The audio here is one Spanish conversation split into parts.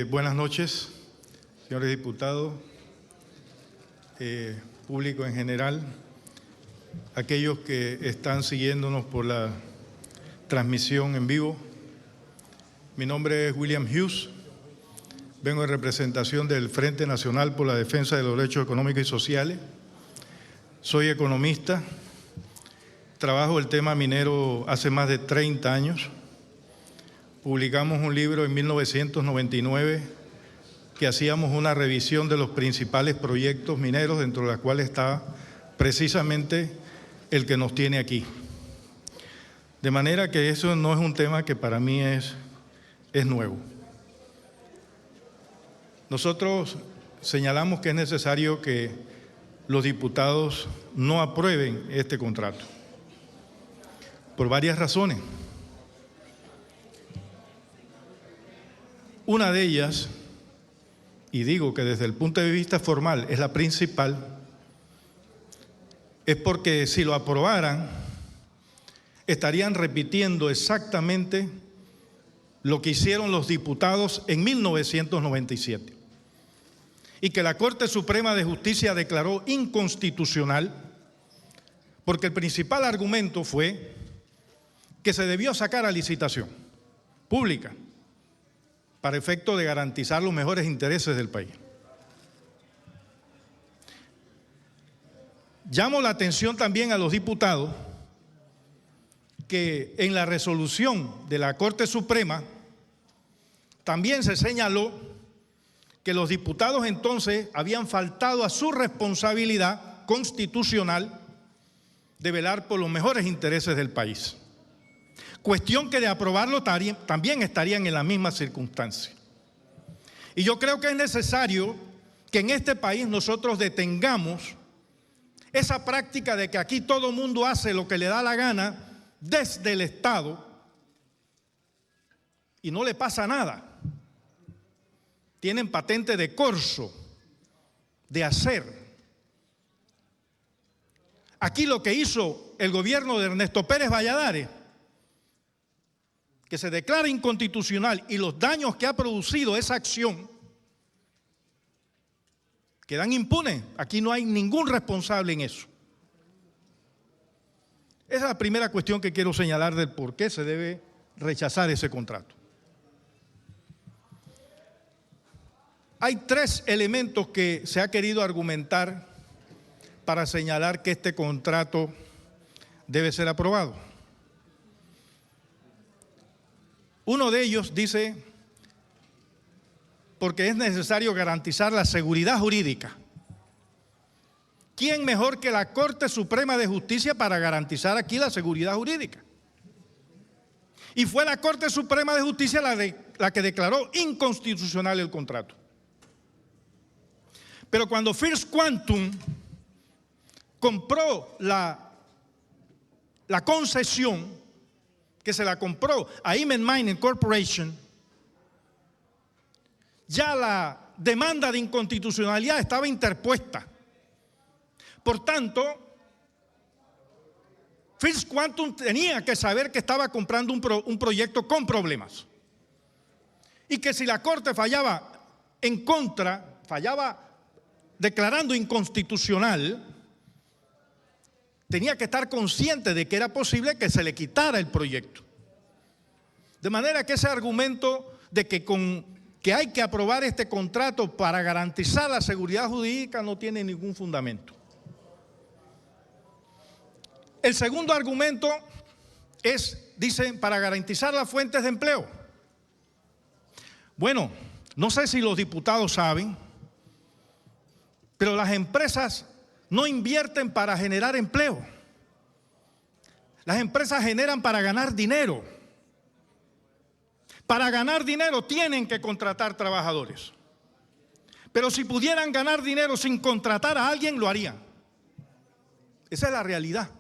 Buenas noches, señores diputados, público en general, aquellos que están siguiéndonos por la transmisión en vivo. Mi nombre es William Hughes, vengo en representación del Frente Nacional por la Defensa de los Derechos Económicos y Sociales. Soy economista, trabajo el tema minero hace más de 30 años. Publicamos un libro en 1999 que hacíamos una revisión de los principales proyectos mineros, dentro de los cuales está precisamente el que nos tiene aquí. De manera que eso no es un tema que para mí es nuevo. Nosotros señalamos que es necesario que los diputados no aprueben este contrato, por varias razones. Una de ellas, y digo que desde el punto de vista formal es la principal, es porque si lo aprobaran, estarían repitiendo exactamente lo que hicieron los diputados en 1997, y que la Corte Suprema de Justicia declaró inconstitucional, porque el principal argumento fue que se debió sacar a licitación pública para efecto de garantizar los mejores intereses del país. Llamo la atención también a los diputados que en la resolución de la Corte Suprema también se señaló que los diputados entonces habían faltado a su responsabilidad constitucional de velar por los mejores intereses del país. Cuestión que de aprobarlo también estarían en la misma circunstancia. Y yo creo que es necesario que en este país nosotros detengamos esa práctica de que aquí todo el mundo hace lo que le da la gana desde el Estado y no le pasa nada. Tienen patente de corso, de hacer. Aquí lo que hizo el gobierno de Ernesto Pérez Valladares, que se declara inconstitucional, y los daños que ha producido esa acción quedan impunes. Aquí no hay ningún responsable en eso. Esa es la primera cuestión que quiero señalar del por qué se debe rechazar ese contrato. Hay tres elementos que se ha querido argumentar para señalar que este contrato debe ser aprobado. Uno de ellos dice, porque es necesario garantizar la seguridad jurídica. ¿Quién mejor que la Corte Suprema de Justicia para garantizar aquí la seguridad jurídica? Y fue la Corte Suprema de Justicia la que declaró inconstitucional el contrato. Pero cuando First Quantum compró la concesión, que se la compró a Inmet Mining Corporation, ya la demanda de inconstitucionalidad estaba interpuesta. Por tanto, First Quantum tenía que saber que estaba comprando un proyecto con problemas, y que si la Corte fallaba en contra, fallaba declarando inconstitucional, tenía que estar consciente de que era posible que se le quitara el proyecto. De manera que ese argumento de que hay que aprobar este contrato para garantizar la seguridad jurídica no tiene ningún fundamento. El segundo argumento es, dicen, para garantizar las fuentes de empleo. Bueno, no sé si los diputados saben, pero las empresas no invierten para generar empleo. Las empresas generan para ganar dinero. Para ganar dinero tienen que contratar trabajadores. Pero si pudieran ganar dinero sin contratar a alguien, lo harían. Esa es la realidad.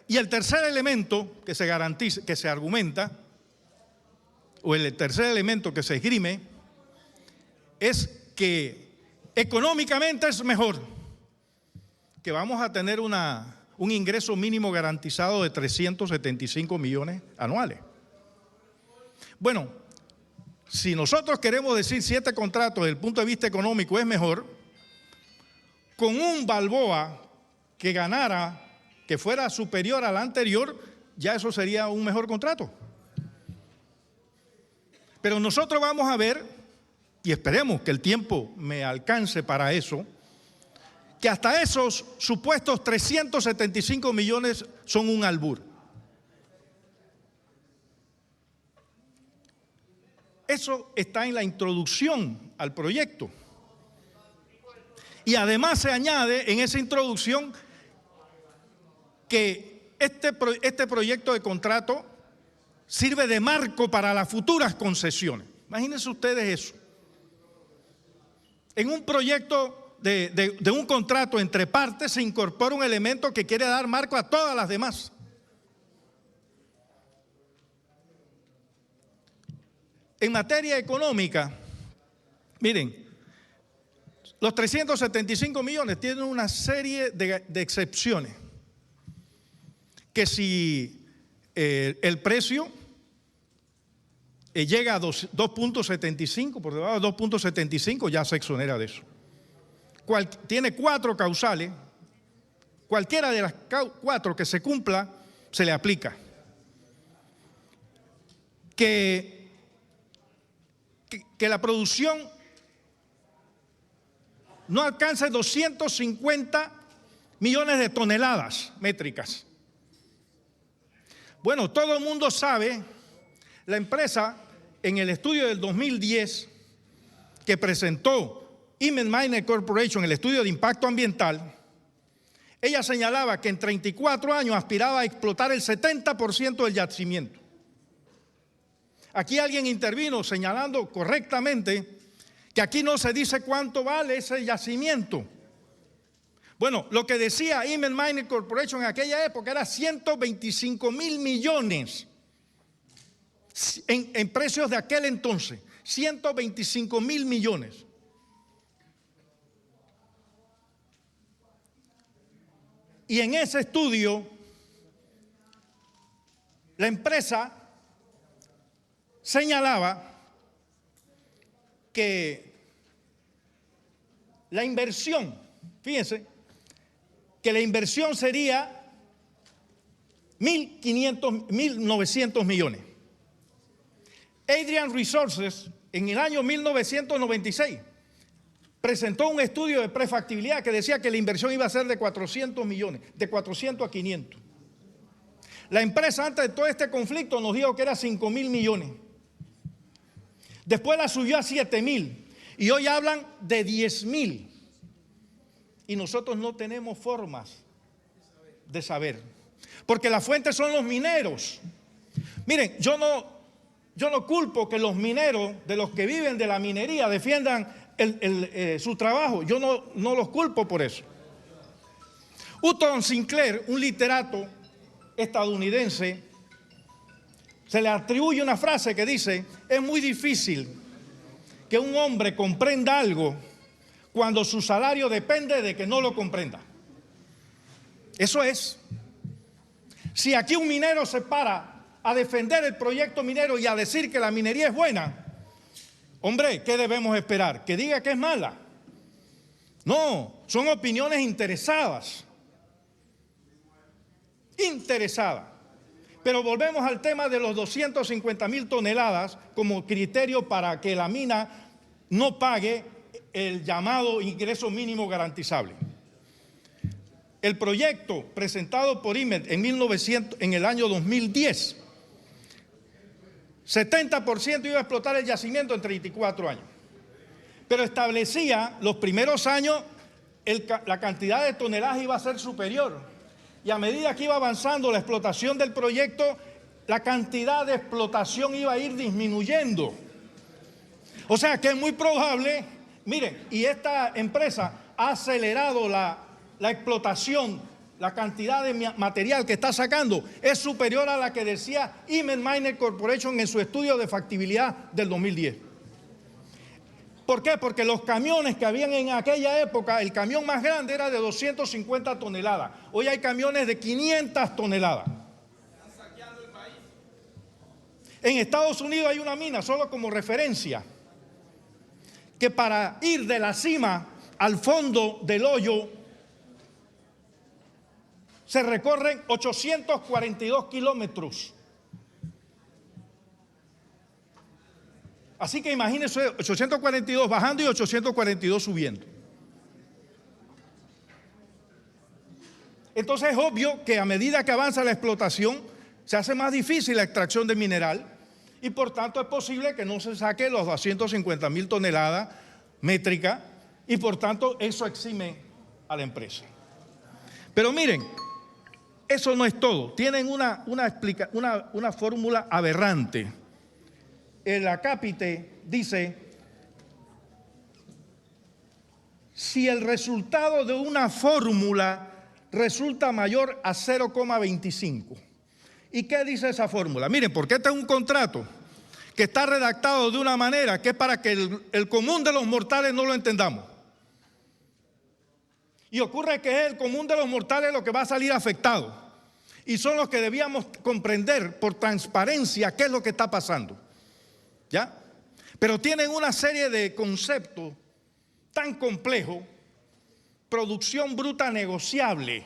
Y el tercer elemento que se garantiza, que se argumenta, o el tercer elemento que se esgrime, es que económicamente es mejor, que vamos a tener un ingreso mínimo garantizado de 375 millones anuales. Bueno, si nosotros queremos decir si este contrato desde el punto de vista económico es mejor, con un Balboa que ganara, que fuera superior al anterior, ya eso sería un mejor contrato. Pero nosotros vamos a ver, y esperemos que el tiempo me alcance para eso, que hasta esos supuestos 375 millones son un albur. Eso está en la introducción al proyecto. Y además se añade en esa introducción que este proyecto de contrato sirve de marco para las futuras concesiones. Imagínense ustedes eso. En un proyecto de un contrato entre partes se incorpora un elemento que quiere dar marco a todas las demás. En materia económica, miren, los 375 millones tienen una serie de excepciones. Que si el precio llega a 2.75, por debajo de 2.75 ya se exonera de eso. Tiene 4 causales, cualquiera de las 4 que se cumpla, se le aplica. Que la producción no alcance 250 millones de toneladas métricas. Bueno, todo el mundo sabe, la empresa en el estudio del 2010 que presentó Inman Miner Corporation, el estudio de impacto ambiental, ella señalaba que en 34 años aspiraba a explotar el 70% del yacimiento. Aquí alguien intervino señalando correctamente que aquí no se dice cuánto vale ese yacimiento. Bueno, lo que decía Inman Miner Corporation en aquella época era 125,000 millones en precios de aquel entonces. 125,000 millones. Y en ese estudio, la empresa señalaba que la inversión, fíjense, que la inversión sería 1.900 millones. Adrian Resources, en el año 1996, presentó un estudio de prefactibilidad que decía que la inversión iba a ser de 400 millones, de 400 a 500. La empresa antes de todo este conflicto nos dijo que era 5.000 millones. Después la subió a 7.000 y hoy hablan de 10.000. Y nosotros no tenemos formas de saber, porque las fuentes son los mineros. Miren, yo no culpo que los mineros, de los que viven de la minería, defiendan su trabajo. Yo no los culpo por eso. Upton Sinclair, un literato estadounidense, se le atribuye una frase que dice: es muy difícil que un hombre comprenda algo cuando su salario depende de que no lo comprenda. Eso es. Si aquí un minero se para a defender el proyecto minero y a decir que la minería es buena, hombre, ¿qué debemos esperar? ¿Que diga que es mala? No, son opiniones interesadas. Interesadas. Pero volvemos al tema de los 250,000 toneladas como criterio para que la mina no pague el llamado ingreso mínimo garantizable. El proyecto presentado por Inman en el año 2010, 70% iba a explotar el yacimiento en 34 años. Pero establecía los primeros años la cantidad de toneladas iba a ser superior. Y a medida que iba avanzando la explotación del proyecto, la cantidad de explotación iba a ir disminuyendo. O sea que es muy probable, miren, y esta empresa ha acelerado la explotación, la cantidad de material que está sacando es superior a la que decía Inman Miner Corporation en su estudio de factibilidad del 2010. ¿Por qué? Porque los camiones que habían en aquella época, el camión más grande era de 250 toneladas. Hoy hay camiones de 500 toneladas. En Estados Unidos hay una mina, solo como referencia, que para ir de la cima al fondo del hoyo se recorren 842 kilómetros. Así que imagínense 842 bajando y 842 subiendo. Entonces es obvio que a medida que avanza la explotación se hace más difícil la extracción de mineral y por tanto es posible que no se saque los 250.000 toneladas métricas y por tanto eso exime a la empresa. Pero miren, eso no es todo. Tienen una fórmula aberrante. El acápite dice: si el resultado de una fórmula resulta mayor a 0,25. ¿Y qué dice esa fórmula? Miren, porque este es un contrato que está redactado de una manera que es para que el común de los mortales no lo entendamos. Y ocurre que es el común de los mortales lo que va a salir afectado. Y son los que debíamos comprender por transparencia qué es lo que está pasando. ¿Ya? Pero tienen una serie de conceptos tan complejos, producción bruta negociable,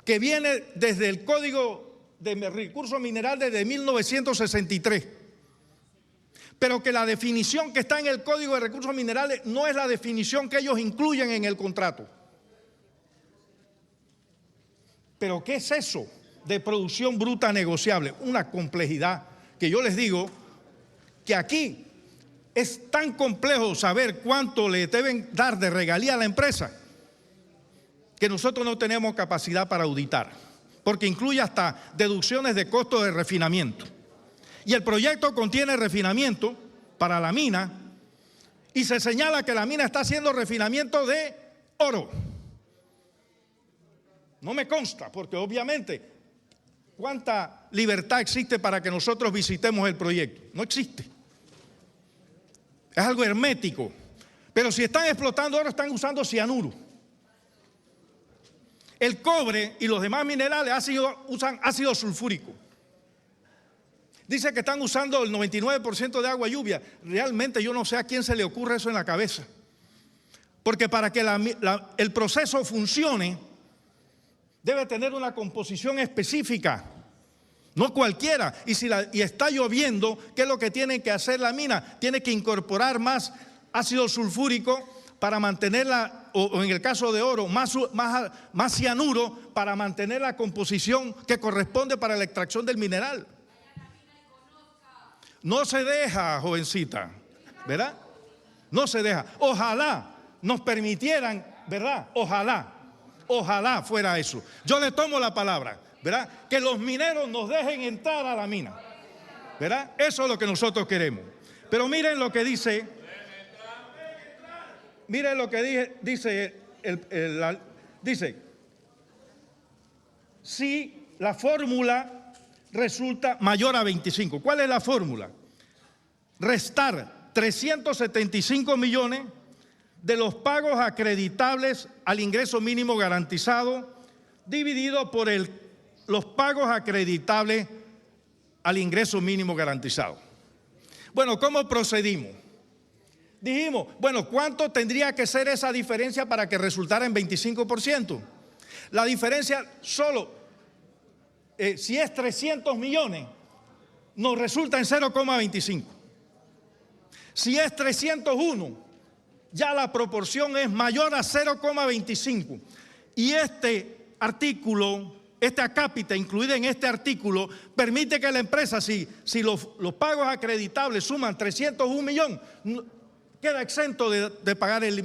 que viene desde el Código de Recursos Minerales de 1963, pero que la definición que está en el Código de Recursos Minerales no es la definición que ellos incluyen en el contrato. ¿Pero qué es eso de producción bruta negociable? Una complejidad que yo les digo que aquí es tan complejo saber cuánto le deben dar de regalía a la empresa que nosotros no tenemos capacidad para auditar, porque incluye hasta deducciones de costos de refinamiento. Y el proyecto contiene refinamiento para la mina y se señala que la mina está haciendo refinamiento de oro. No me consta, porque obviamente, ¿cuánta libertad existe para que nosotros visitemos el proyecto? No existe. Es algo hermético. Pero si están explotando oro, están usando cianuro. El cobre y los demás minerales usan ácido sulfúrico. Dice que están usando el 99% de agua lluvia. Realmente yo no sé a quién se le ocurre eso en la cabeza. Porque para que el proceso funcione, debe tener una composición específica. No cualquiera. Y está lloviendo, ¿qué es lo que tiene que hacer la mina? Tiene que incorporar más ácido sulfúrico para mantenerla, o en el caso de oro, más cianuro para mantener la composición que corresponde para la extracción del mineral. No se deja, jovencita, ¿verdad? No se deja. Ojalá nos permitieran, ¿verdad? Ojalá fuera eso. Yo le tomo la palabra, ¿verdad? Que los mineros nos dejen entrar a la mina, ¿verdad? Eso es lo que nosotros queremos. Pero miren lo que dice. Miren lo que dice, si la fórmula resulta mayor a 25. ¿Cuál es la fórmula? Restar 375 millones de los pagos acreditables al ingreso mínimo garantizado dividido por los pagos acreditables al ingreso mínimo garantizado. Bueno, ¿cómo procedimos? Dijimos, bueno, ¿cuánto tendría que ser esa diferencia para que resultara en 25%? La diferencia solo, si es 300 millones, nos resulta en 0,25. Si es 301, ya la proporción es mayor a 0,25. Y este artículo, este acápite incluido en este artículo, permite que la empresa, si los pagos acreditables suman 301 millones, queda exento de pagar el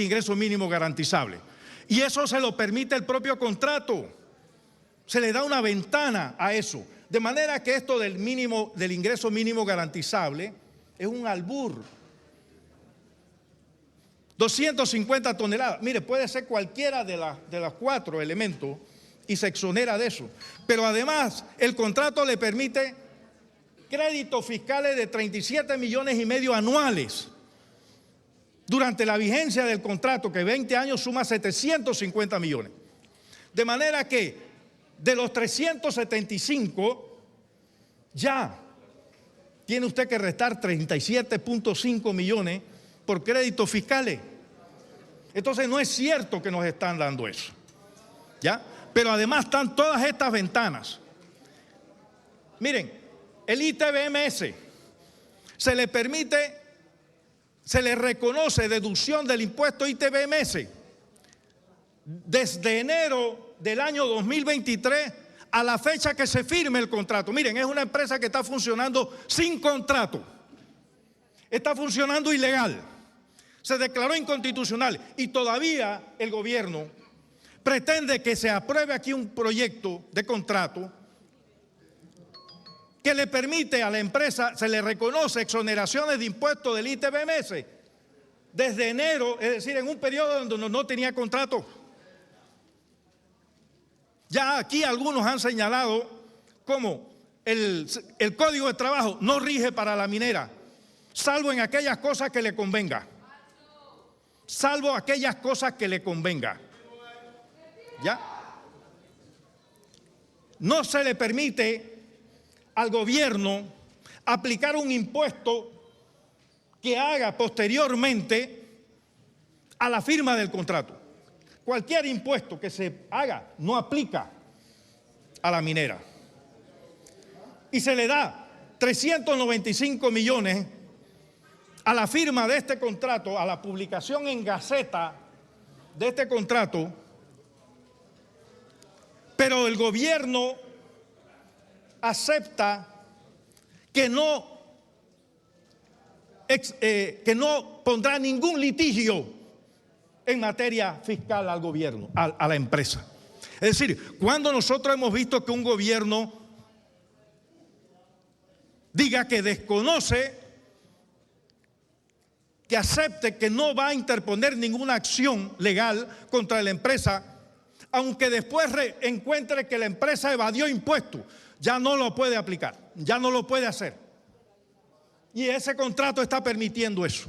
ingreso mínimo garantizable. Y eso se lo permite el propio contrato. Se le da una ventana a eso. De manera que esto del ingreso mínimo garantizable es un albur. 250 toneladas. Mire, puede ser cualquiera de los 4 elementos y se exonera de eso. Pero además, el contrato le permite créditos fiscales de 37,5 millones anuales. Durante la vigencia del contrato, que 20 años suma 750 millones. De manera que de los 375, ya tiene usted que restar 37.5 millones por créditos fiscales. Entonces no es cierto que nos están dando eso, ¿ya? Pero además están todas estas ventanas. Miren, el ITBMS se le permite, se le reconoce deducción del impuesto ITBMS desde enero del año 2023 a la fecha que se firme el contrato. Miren, es una empresa que está funcionando sin contrato, está funcionando ilegal, se declaró inconstitucional y todavía el gobierno pretende que se apruebe aquí un proyecto de contrato que le permite a la empresa, se le reconoce exoneraciones de impuestos del ITBMS desde enero, es decir, en un periodo donde no tenía contrato. Ya aquí algunos han señalado cómo el Código de Trabajo no rige para la minera, salvo en aquellas cosas que le convenga. Salvo aquellas cosas que le convenga. ¿Ya? No se le permite al gobierno aplicar un impuesto que haga posteriormente a la firma del contrato. Cualquier impuesto que se haga no aplica a la minera. Y se le da 395 millones a la firma de este contrato, a la publicación en Gaceta de este contrato, pero el gobierno acepta que no pondrá ningún litigio en materia fiscal al gobierno, a la empresa. Es decir, cuando nosotros hemos visto que un gobierno diga que desconoce, que acepte que no va a interponer ninguna acción legal contra la empresa, aunque después encuentre que la empresa evadió impuestos, ya no lo puede aplicar, ya no lo puede hacer. Y ese contrato está permitiendo eso.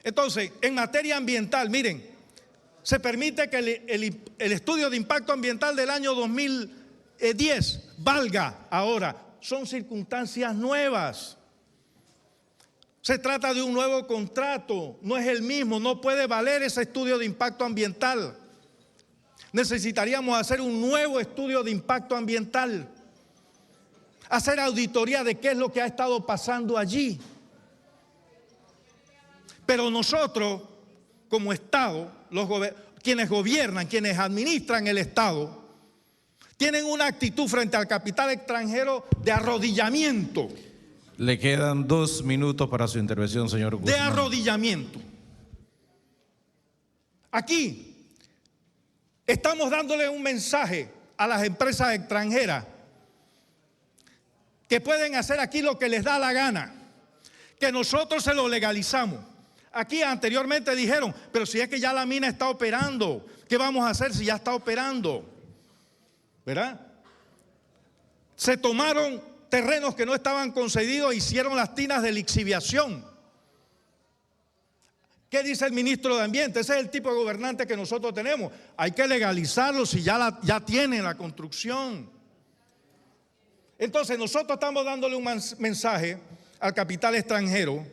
Entonces, en materia ambiental, miren, se permite que el estudio de impacto ambiental del año 2010 valga ahora. Son circunstancias nuevas. Se trata de un nuevo contrato, no es el mismo, no puede valer ese estudio de impacto ambiental. Necesitaríamos hacer un nuevo estudio de impacto ambiental, hacer auditoría de qué es lo que ha estado pasando allí. Pero nosotros, como Estado, quienes gobiernan, quienes administran el Estado, tienen una actitud frente al capital extranjero de arrodillamiento. Le quedan 2 minutos para su intervención, señor Guzmán. De arrodillamiento. Aquí estamos dándole un mensaje a las empresas extranjeras que pueden hacer aquí lo que les da la gana, que nosotros se lo legalizamos. Aquí anteriormente dijeron, pero si es que ya la mina está operando, ¿qué vamos a hacer si ya está operando? ¿Verdad? Se tomaron terrenos que no estaban concedidos, hicieron las tinas de lixiviación. ¿Qué dice el ministro de Ambiente? Ese es el tipo de gobernante que nosotros tenemos. Hay que legalizarlo si ya tienen la construcción. Entonces nosotros estamos dándole un mensaje al capital extranjero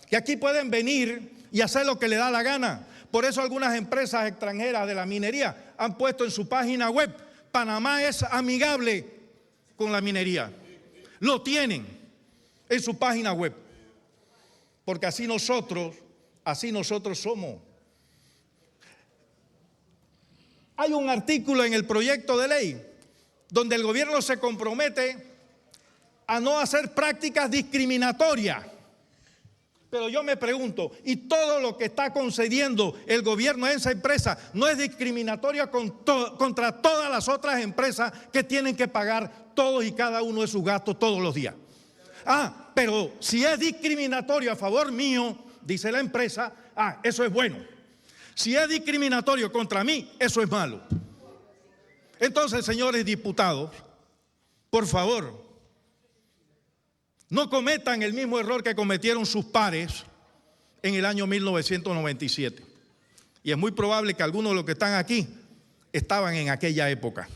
que aquí pueden venir y hacer lo que le da la gana. Por eso algunas empresas extranjeras de la minería han puesto en su página web: Panamá es amigable con la minería. Lo tienen en su página web, porque así nosotros somos. Hay un artículo en el proyecto de ley donde el gobierno se compromete a no hacer prácticas discriminatorias. Pero yo me pregunto, ¿y todo lo que está concediendo el gobierno a esa empresa no es discriminatorio contra todas las otras empresas que tienen que pagar todos y cada uno de sus gastos todos los días? Pero si es discriminatorio a favor mío, dice la empresa, eso es bueno. Si es discriminatorio contra mí, eso es malo. Entonces, señores diputados, por favor, no cometan el mismo error que cometieron sus pares en el año 1997. Y es muy probable que algunos de los que están aquí estaban en aquella época.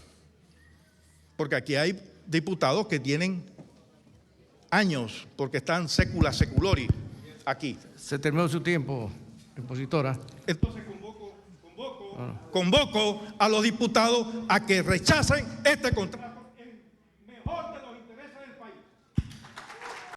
Porque aquí hay diputados que tienen años, porque están secula seculori aquí. Se terminó su tiempo, expositora. Entonces convoco a los diputados a que rechacen este contrato.